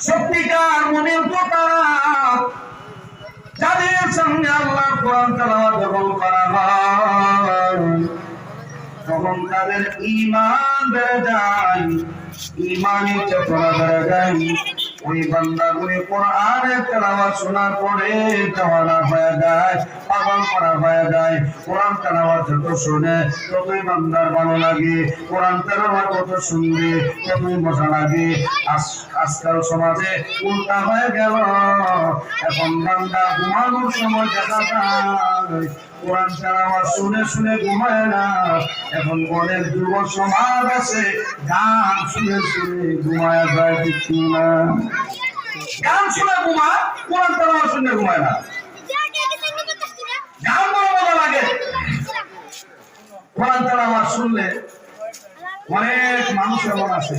সত্যিকার মনের কথা যাদের সামনে আল্লাহ কোরআন তেলাওয়াত যখন করা হয় তখন তাদের ঈমান বেড়ে যায়, ঈমানের চেতনা বেড়ে যায়। ওই বান্দাগুলি কোরআনের তেলাওয়াত শোনার পরে দেওয়ানা হয়ে যায়, পাগল করা হয়ে যায়। কোরআন তেলাওয়াত যত শুনে ততই বান্দার ভালো লাগে, কোরআন তেলাওয়াত যত শুনবে ততই মজা লাগে। আজকাল সমাজে উল্টা হয়ে গেল, এখন বান্দা ঘুমানোর সময় দেখা যায় কোরআন তেলাওয়াত শুনে শুনে ঘুমায় না। এখন অনেক যুব সমাজ আছে গান শুনে শুনে ঘুমায় যায়, ঠিক না? গান শুনে ঘুমায়, কোরআন তেলাওয়াত শুনে ঘুমায় না। গান বড় ভালো লাগে, কোরআন তেলাওয়াত শুনলে অনেক মানুষ এমন আছে